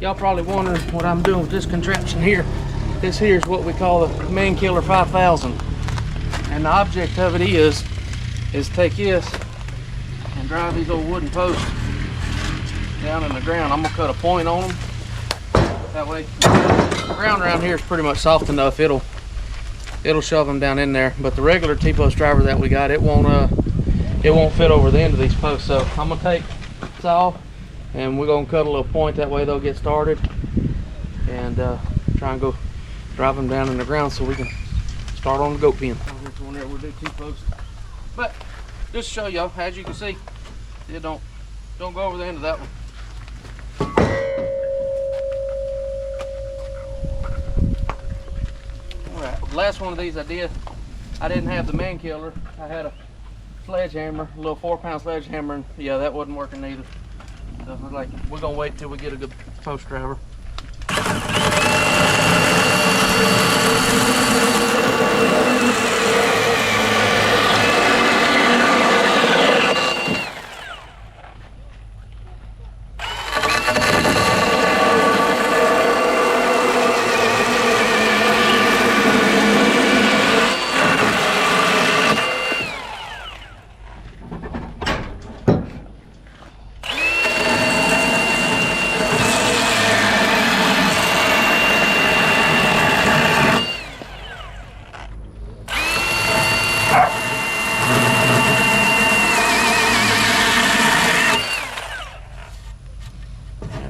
Y'all probably wondering what I'm doing with this contraption here. This here is what we call the Man Killer 5000. And the object of it is take this and drive these old wooden posts down in the ground. I'm gonna cut a point on them. That way, the ground around here is pretty much soft enough. It'll shove them down in there. But the regular T-post driver that we got, it won't fit over the end of these posts. So I'm gonna take this off, and we're gonna cut a little point. That way they'll get started, and try and go drive them down in the ground so we can start on the goat pen. This one there, we'll do T-posts. But just to show y'all, as you can see, it don't go over the end of that one. The last one of these I didn't have the Man Killer. I had a sledgehammer, a little 4-pound sledgehammer, and yeah, that wasn't working either. So we're gonna wait till we get a good post driver.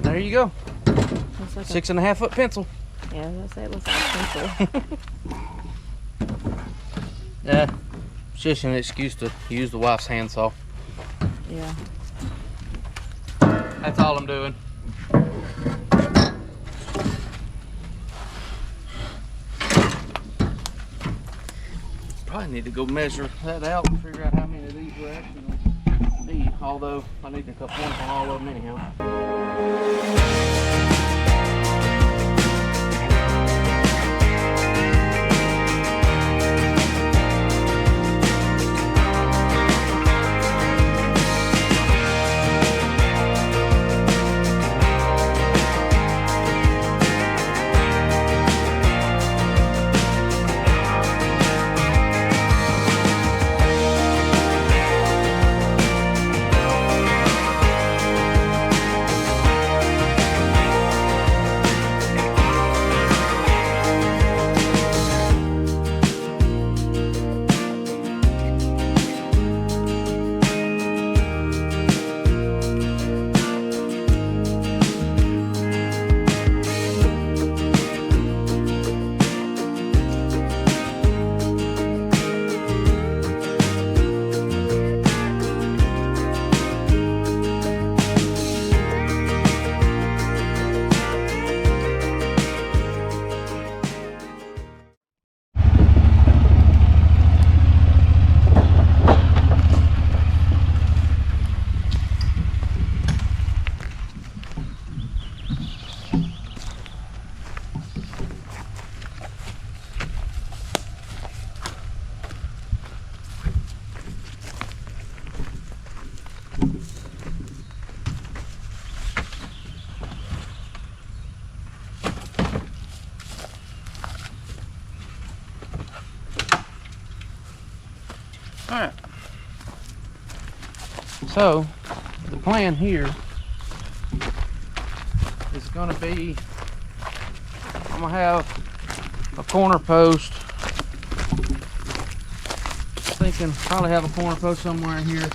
There you go. Like 6.5 foot pencil. Yeah, I was gonna say it looks like a pencil. Yeah, it's just an excuse to use the wife's handsaw. Yeah. That's all I'm doing. Probably need to go measure that out and figure out how many of these we're actually gonna need. Although I need to cut points on all of them anyhow. Alright, so the plan here is going to be, I'm going to have a corner post, thinking probably have a corner post somewhere in here,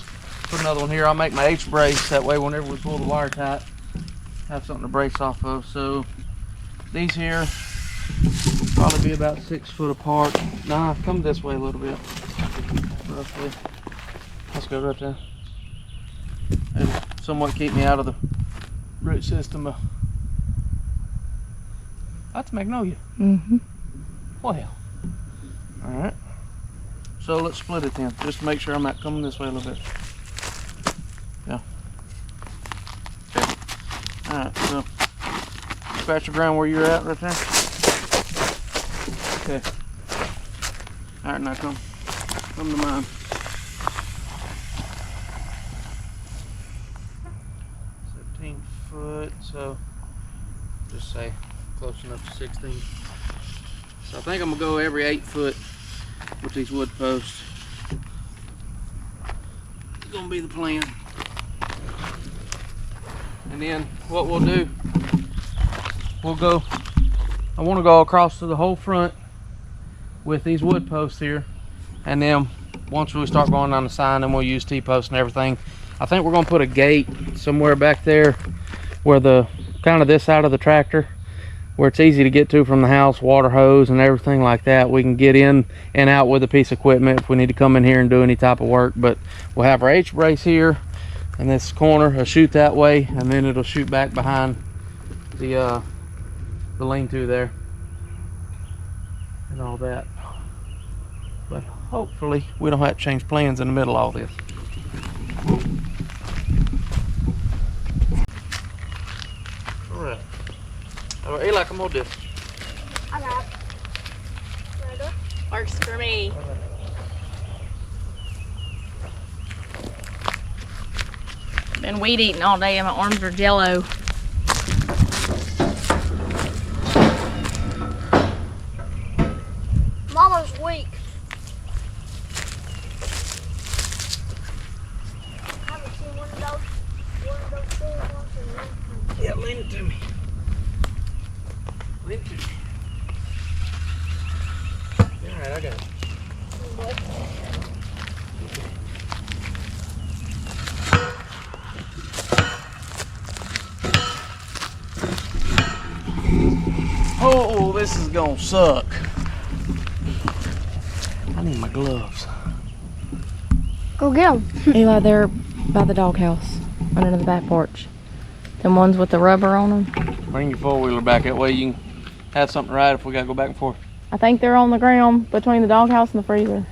put another one here. I'll make my H brace, that way whenever we pull the wire tight, have something to brace off of. So these here probably be about 6 foot apart. Nah, come this way a little bit. Roughly. Let's go right there. It'll somewhat keep me out of the root system. That's magnolia. Mm-hmm. Well. Alright. So let's split it then, just to make sure I'm not coming this way a little bit. Yeah. Okay. Alright, so scratch the ground where you're at right there. Okay. Alright, now come to mine. So just say close enough to 16. So I think I'm gonna go every 8 foot with these wood posts. It's gonna be the plan. And then what we'll do, I want to go across to the whole front with these wood posts here, and then once we start going on the sign, then we'll use T-posts and everything. I think we're gonna put a gate somewhere back there where the kind of this side of the tractor, where it's easy to get to from the house, water hose and everything like that. We can get in and out with a piece of equipment if we need to come in here and do any type of work. But we'll have our H-brace here, and this corner will shoot that way, and then it'll shoot back behind the lean-to there and all that. But hopefully we don't have to change plans in the middle of all this. Alright. Alright, Eli, come hold this. I got it. Works for me. Been weed eating all day and my arms are jello. Mama's weak. I haven't seen one of those full ones in a long time. Yeah, lean it to me. Lean it to me. Alright, I got it. Oh, this is gonna suck. I need my gloves. Go get them. Eli, they're by the doghouse, under the back porch. Them ones with the rubber on them. Bring your four-wheeler back, that way you can have something to ride if we gotta go back and forth. I think they're on the ground between the doghouse and the freezer.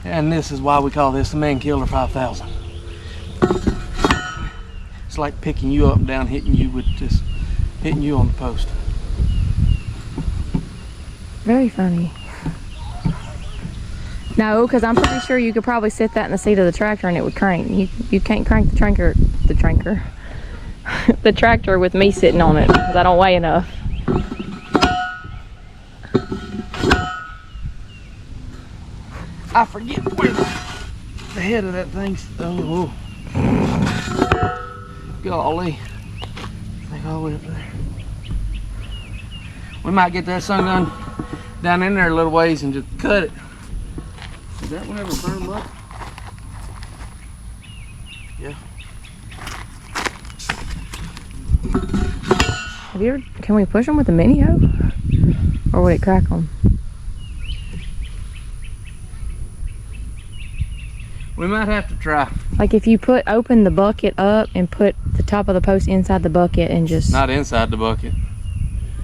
And this is why we call this the Man Killer 5000. It's like picking you up and down, hitting you on the post. Very funny. No, because I'm pretty sure you could probably sit that in the seat of the tractor and it would crank. You can't crank the tractor with me sitting on it because I don't weigh enough. I forget where the head of that thing's. Oh, golly! I think all the way up there. We might get that sun gun down in there a little ways and just cut it. Did that one ever burn them up? Yeah. Can we push them with a mini hoe? Or would it crack them? We might have to try. Like if you open the bucket up and put the top of the post inside the bucket and just... Not inside the bucket.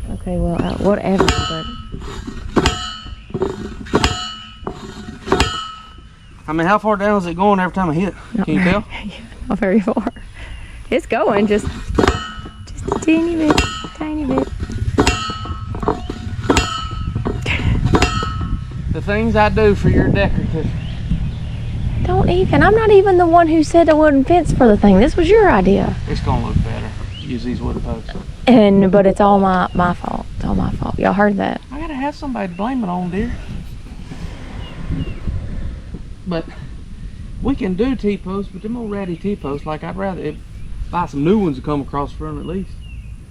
Okay, well, whatever, but... I mean, how far down is it going every time I hit? Can you tell? Not very far. It's going just a teeny bit, tiny bit. The things I do for your decorative. Don't even. I'm not even the one who said the wooden fence for the thing. This was your idea. It's gonna look better. Use these wooden posts. But it's all my fault. It's all my fault. Y'all heard that. I gotta have somebody to blame it on, dear. But we can do T-posts, but them old ratty T-posts, like I'd rather buy some new ones to come across the front at least.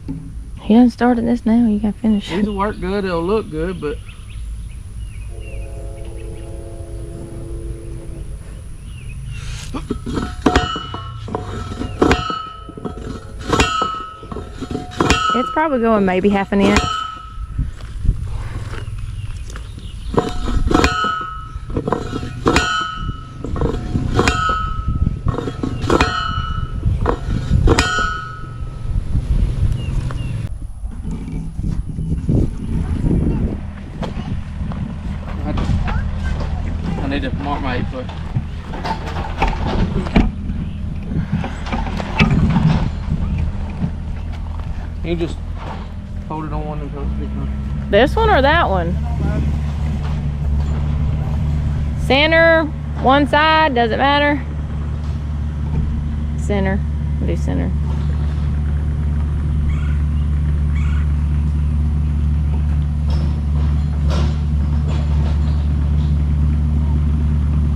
You done started this now. You gotta finish. These will work good. It'll look good, but It's probably going maybe half an inch. I need to mark my 8 foot. You just hold it on one until it's big enough. This one or that one? Center, one side, doesn't matter. center. We'll do center.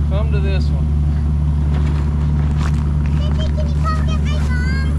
Come to this one. Sissy, can you come get my mom?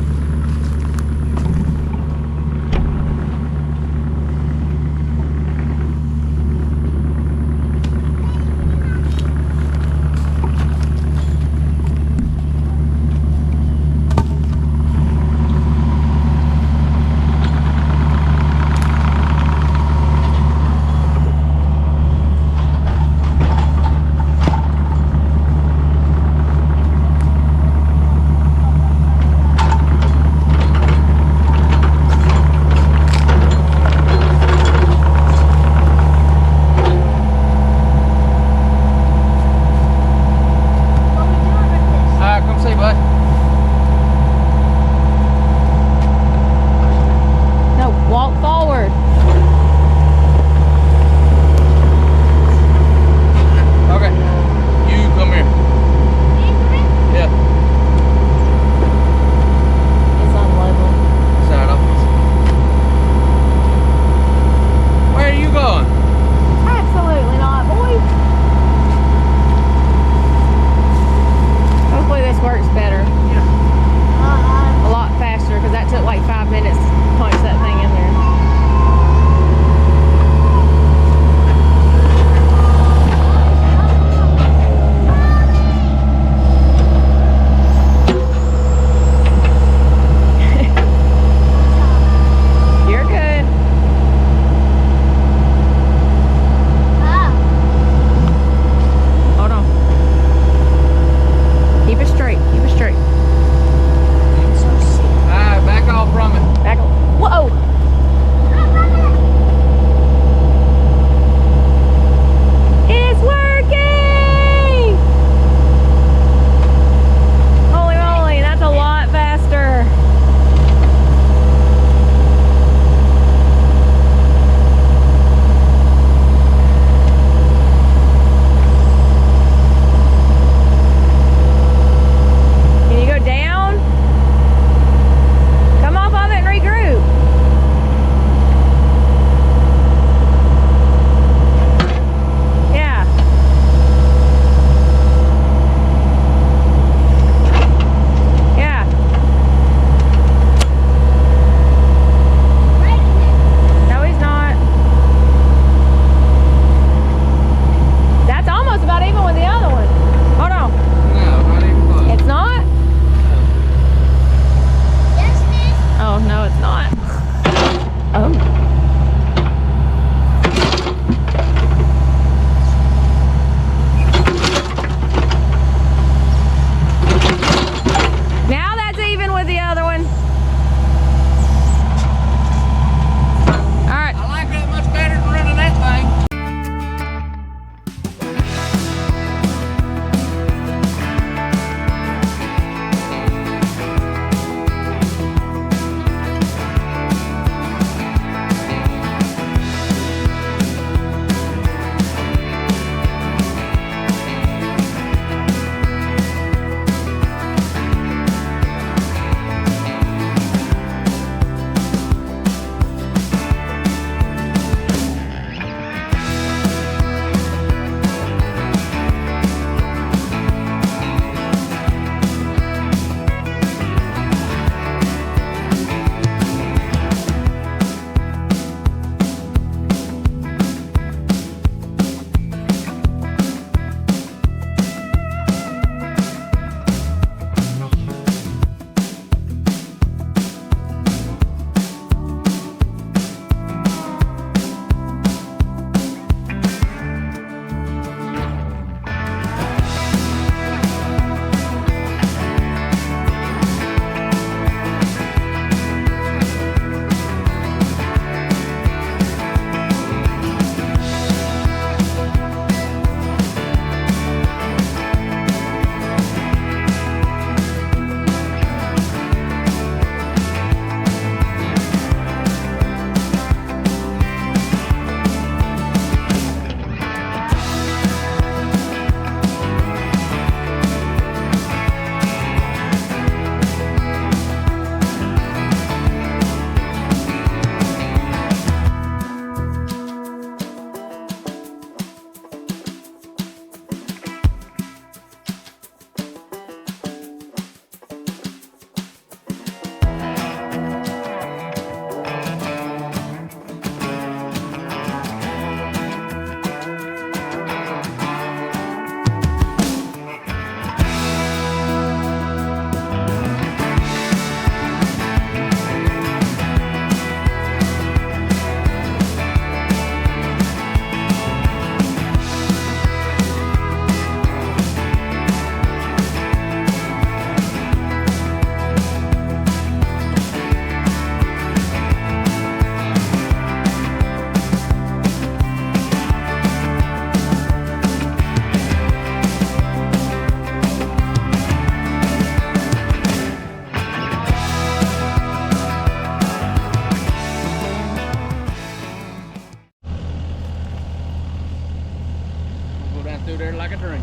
flying through there like a dream.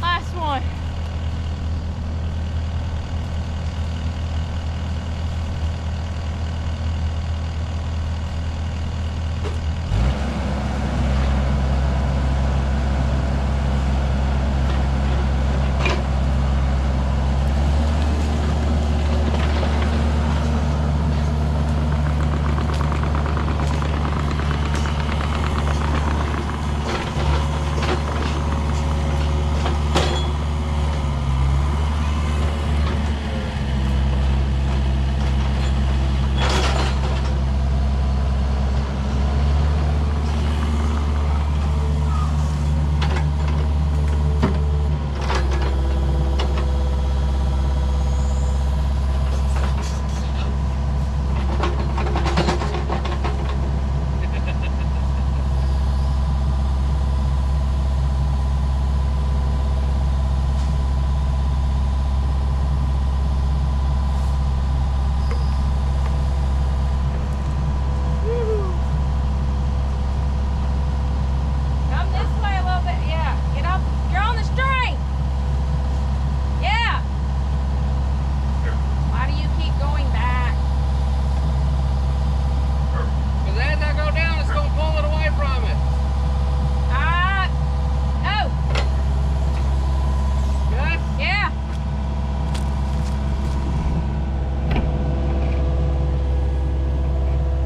Last one.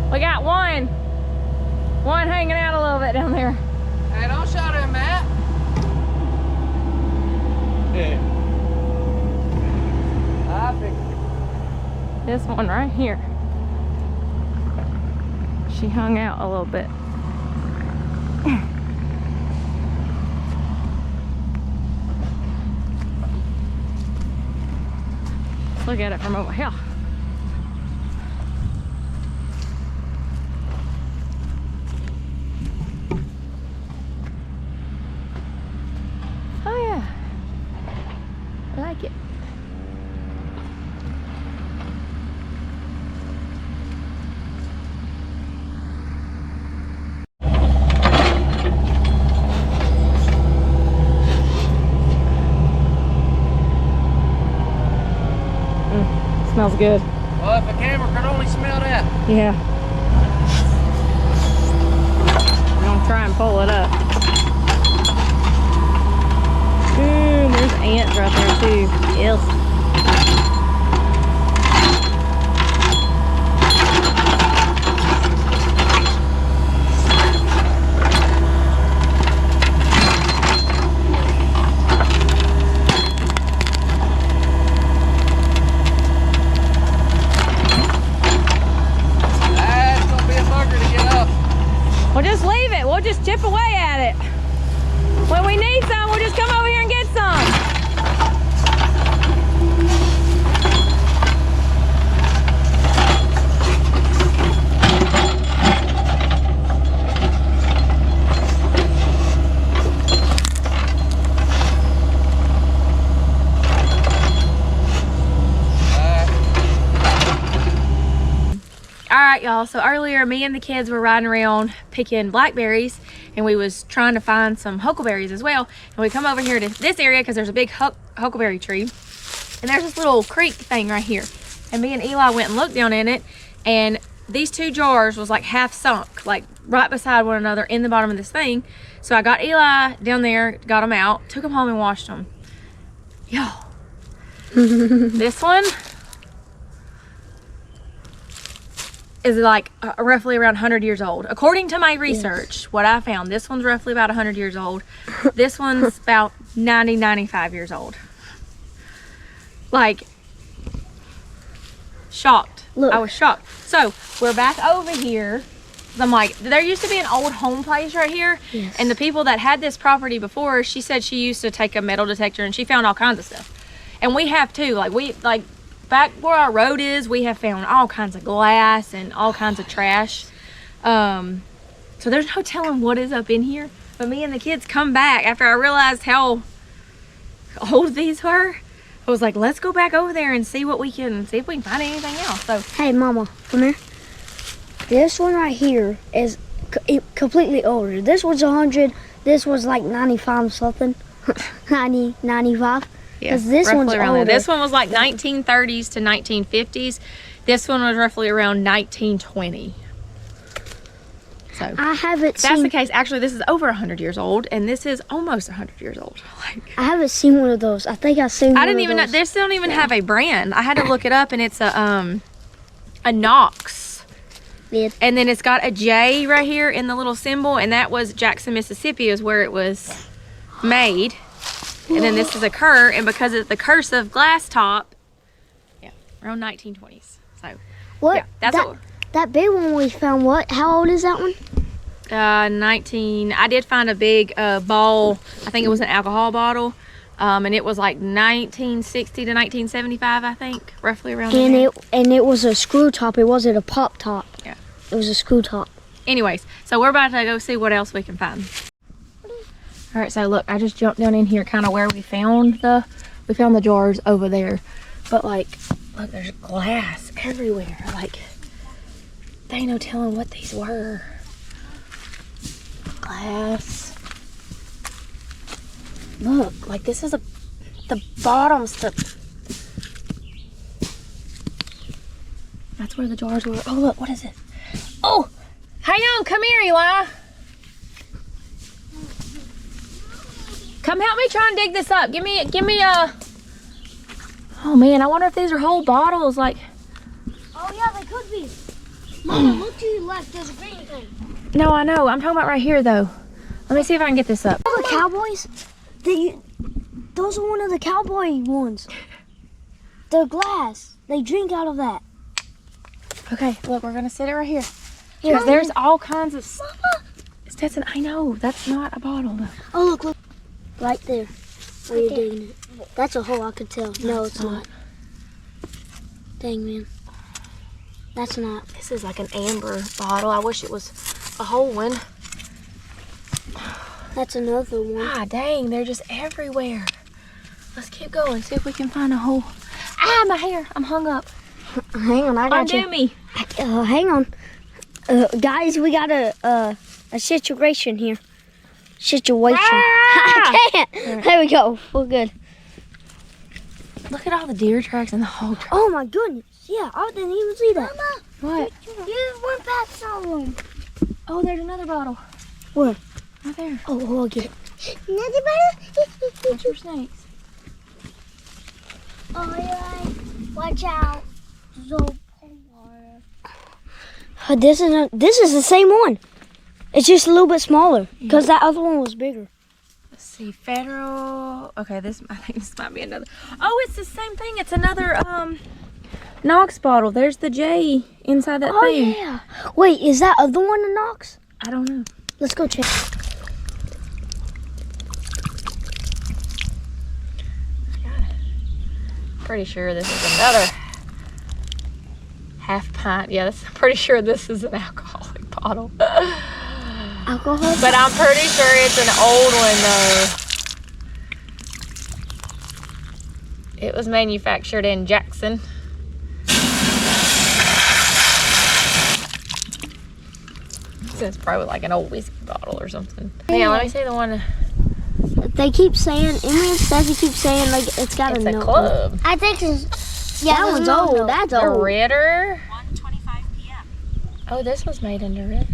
We got one hanging out a little bit down there. Hey, don't shout at Matt. Yeah. I figured. This one right here. She hung out a little bit. Let's look at it from over here. Oh yeah, I like it. Smells good. Well, if a camera could only smell that. Yeah. I'm gonna try and pull it up. Ooh, there's ants right there too. Yes. We'll just leave it. We'll just chip away at it. When we need some, we'll just come over here and get some. Alright y'all, so earlier me and the kids were riding around picking blackberries and we was trying to find some huckleberries as well. And we come over here to this area because there's a big huckleberry tree. And there's this little creek thing right here. And me and Eli went and looked down in it, and these two jars was like half sunk, like right beside one another in the bottom of this thing. So I got Eli down there, got them out, took them home and washed them. Yo, this one is like roughly around 100 years old. According to my research, what I found, this one's roughly about 100 years old. This one's about 90, 95 years old. Like, shocked. Look. I was shocked. So, we're back over here. I'm like, there used to be an old home place right here. Yes. And the people that had this property before, she said she used to take a metal detector and she found all kinds of stuff. And we have too. Like, back where our road is, we have found all kinds of glass and all kinds of trash. So there's no telling what is up in here. But me and the kids come back after I realized how old these were. I was like, let's go back over there and see if we can find anything else. So Hey, Mama, come here. This one right here is completely older. This one's 100. this was like 95 something. 90, 95. Yeah, 'Cause this roughly one's around there. older. This one was like 1930s to 1950s. This one was roughly around 1920. So I haven't if that's seen. the case. Actually, this is over 100 years old, and this is almost 100 years old. Like, I haven't seen one of those. I think I've seen. I didn't even know. This don't even have a brand. I had to look it up, and it's a Knox. Yeah. And then it's got a J right here in the little symbol, and that was Jackson, Mississippi, is where it was made. And then this is a Kerr, and because it's the cursive glass top, yeah, around 1920s. So What? yeah, that's that, what. that big one we found. What? How old is that one? 19. I did find a big ball. I think it was an alcohol bottle, and it was like 1960 to 1975. I think, roughly around there. And it was a screw top. It wasn't a pop top. Yeah. It was a screw top. Anyways, so we're about to go see what else we can find. All right, so look, I just jumped down in here, kind of where we found the jars over there. But like, look, there's glass everywhere. Like, they ain't no telling what these were. Glass. Look, like this is the bottoms. That's where the jars were. Oh, look, what is it? Oh, hang on, come here, Eli. Come help me try and dig this up. Give me a. Oh man, I wonder if these are whole bottles. Like, Oh yeah, they could be. Mama, look to your left. There's a green thing. no, I know. I'm talking about right here though. Let me see if I can get this up. The cowboys. Those are one of the cowboy ones. The glass. They drink out of that. Okay, look, we're gonna sit it right here. Here, Because there's all kinds of. Stetson, I know that's not a bottle though. Oh look. Right there. Where you're digging it. That's a hole, I could tell. No, it's not. Dang, man. That's not. This is like an amber bottle. I wish it was a whole one. That's another one. Ah, dang, they're just everywhere. Let's keep going. See if we can find a hole. Ah, my hair. I'm hung up. Hang on, I got Undo you. me. Hang on. Guys, we got a situation here. Situation. Ah! I can't. There we go. We're good. Look at all the deer tracks and the hog tracks. Oh my goodness. Yeah, I didn't even see that. Mama, What? you went past some of them. Oh, there's another bottle. Where? Right there. Oh, I'll get it. Another Watch your snakes. Oh, yeah. Watch out. This is the same one. It's just a little bit smaller because that other one was bigger. Let's see. Federal. Okay, I think this might be another. Oh, it's the same thing. It's another Knox bottle. There's the J inside that thing. Yeah. Wait, is that other one a Knox? I don't know. Let's go check. Pretty sure this is another half pint. Yeah, I'm pretty sure this is an alcoholic bottle. Alcohol? But I'm pretty sure it's an old one though. It was manufactured in Jackson. So it's probably like an old whiskey bottle or something. Yeah, let me see the one. They keep saying, Emily and Steffi keep saying like it's got It's a a note. club. I think it's, yeah, that one's old. That's The old. Ritter. 1:25 p.m. Oh, this was made in the Ritter.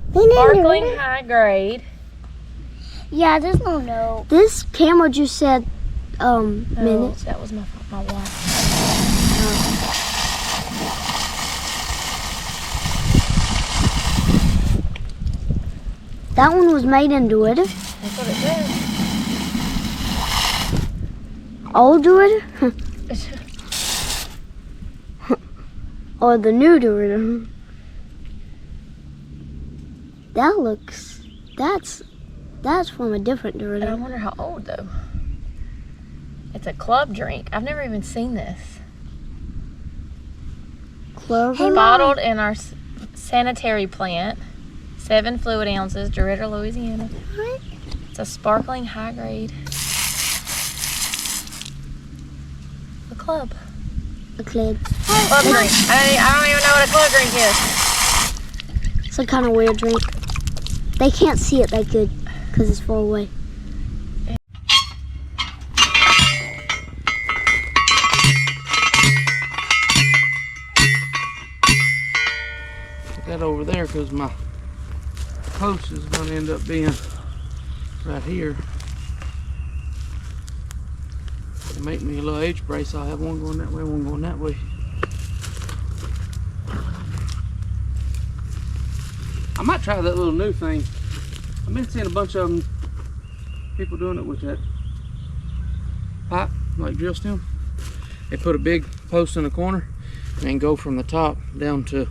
Sparkling. Sparkling high grade. Yeah, there's no note. This camera just said Oh, minutes. that was my wife. That one was made in Dorita. That's what it says. Old Dorita? Or the new Dorita? That looks, that's from a different I Dorita. wonder how old though. It's a club drink. I've never even seen this. Clover? Bottled in our sanitary plant. 7 fluid ounces, DeRidder, Louisiana. What? It's a sparkling high grade. A club. A club. Club drink. I don't even know what a club drink is. It's a kind of weird drink. They can't see it that good. because it's far away. Put that over there because my post is going to end up being right here. To make me a little H brace, I'll have one going that way, one going that way. I might try that little new thing. I've been seeing a bunch of them, people doing it with that pipe, like drill stem. They put a big post in the corner and then go from the top down to,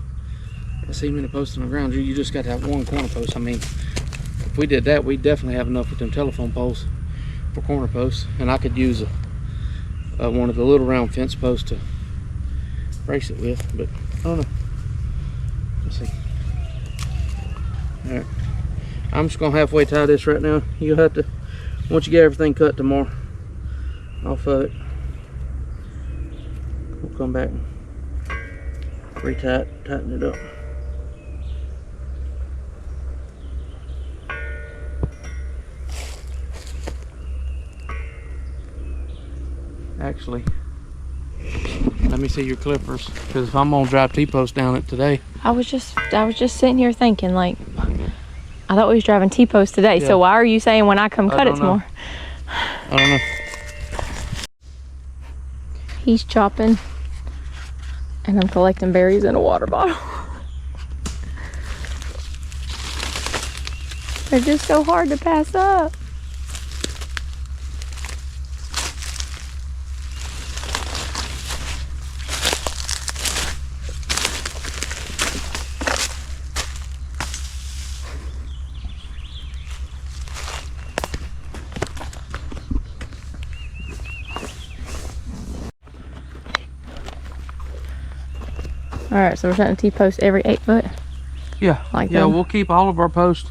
I see many posts on the ground. You just got to have one corner post. I mean, if we did that, we'd definitely have enough with them telephone poles for corner posts. And I could use one of the little round fence posts to brace it with, but I don't know. Let's see. All right, I'm just gonna halfway tie this right now. You'll have to, once you get everything cut tomorrow off of it, we'll come back and retie it, tighten it up. Actually, let me see your clippers, because if I'm gonna drive T-post down it today. I was just sitting here thinking, like, I thought we was driving T-post today, yeah. So why are you saying when I come cut it tomorrow? I don't know. He's chopping, and I'm collecting berries in a water bottle. They're just so hard to pass up. All right, so we're setting T-post every 8 foot. Yeah, like yeah, them. we'll keep all of our posts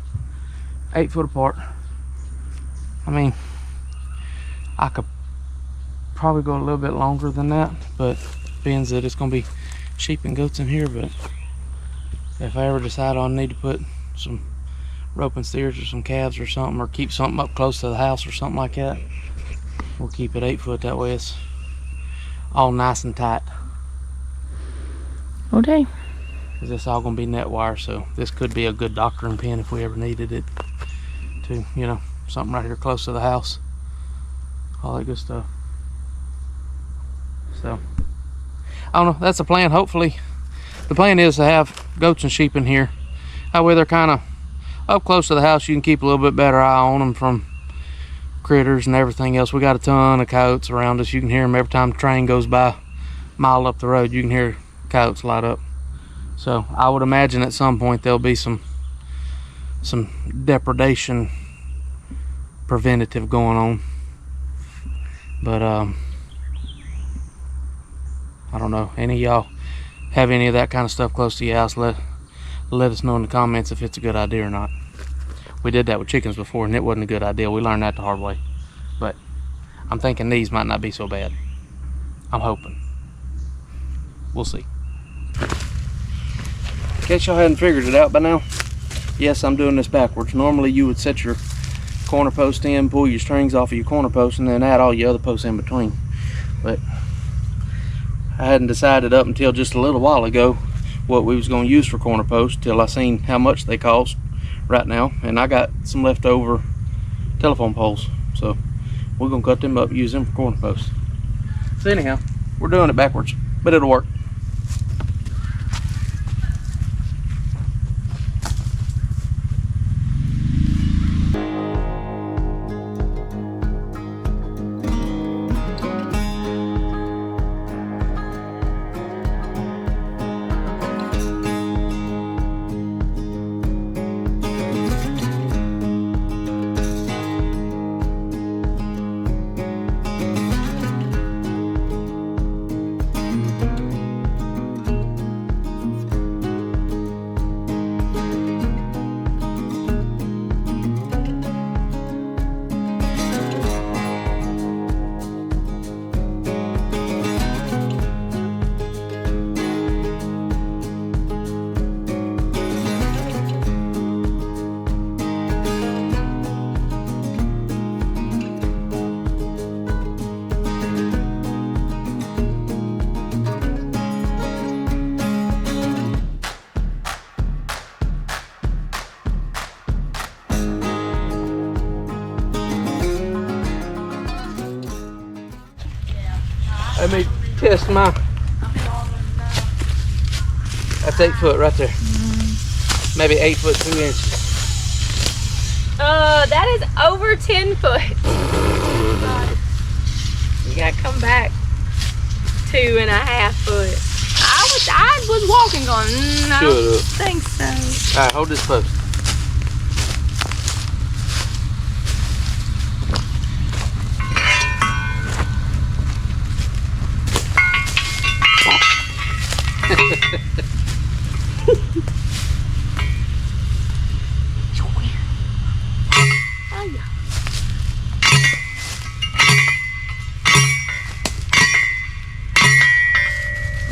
8 foot apart. I mean, I could probably go a little bit longer than that, but being that it's gonna be sheep and goats in here, but if I ever decide I need to put some roping steers or some calves or something, or keep something up close to the house or something like that, we'll keep it 8 foot. That way it's all nice and tight. Okay. Because it's all going to be net wire, so this could be a good doctoring pin if we ever needed it to, you know, something right here close to the house. All that good stuff. So, I don't know, that's the plan. Hopefully, the plan is to have goats and sheep in here. That way they're kind of up close to the house. You can keep a little bit better eye on them from critters and everything else. We got a ton of coyotes around us. You can hear them every time the train goes by a mile up the road. You can hear coyotes light up. So I would imagine at some point there'll be some depredation preventative going on, but I don't know. Any of y'all have any of that kind of stuff close to your house? Let us know in the comments if it's a good idea or not. We did that with chickens before and it wasn't a good idea. We learned that the hard way, but I'm thinking these might not be so bad. I'm hoping. We'll see. In case y'all hadn't figured it out by now, yes, I'm doing this backwards. Normally you would set your corner post in, pull your strings off of your corner post, and then add all your other posts in between. But I hadn't decided up until just a little while ago what we was going to use for corner posts till I seen how much they cost right now, and I got some leftover telephone poles, so we're going to cut them up and use them for corner posts. So anyhow, we're doing it backwards, but it'll work. Let me test my. That's 8 foot right there. Maybe 8 foot 2 inches. That is over 10 foot. You gotta come back 2.5 foot. I was walking going, no, I don't think so. All right, hold this post.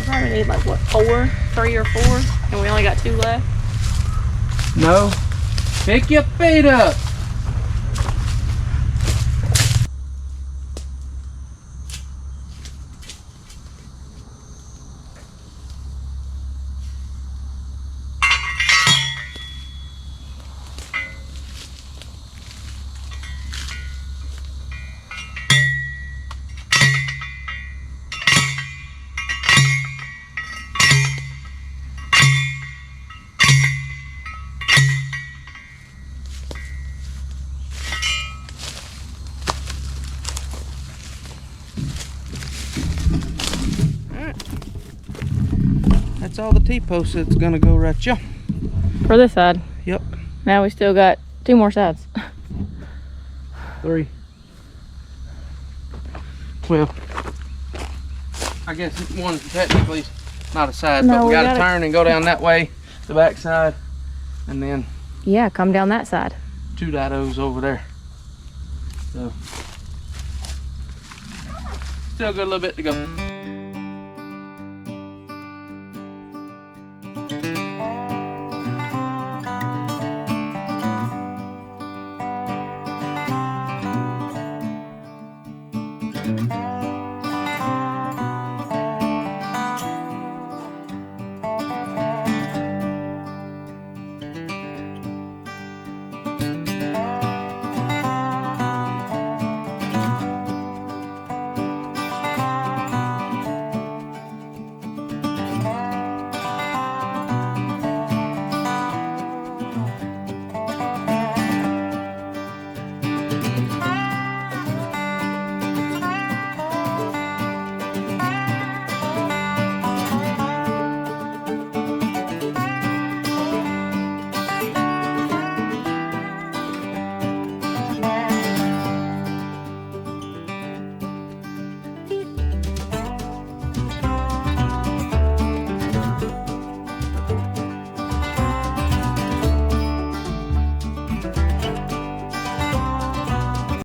Probably need like what, 3 or 4, and we only got 2 left. No. Pick your feet up. That's all the T-posts that's gonna go right here. For this side. Yep. Now we still got 2 more sides. 3. Well, I guess one technically is not a side, No, but we we gotta gotta- turn and go down that way, the back side, and then Yeah, come down that side. 2 didos over there. So, still got a little bit to go.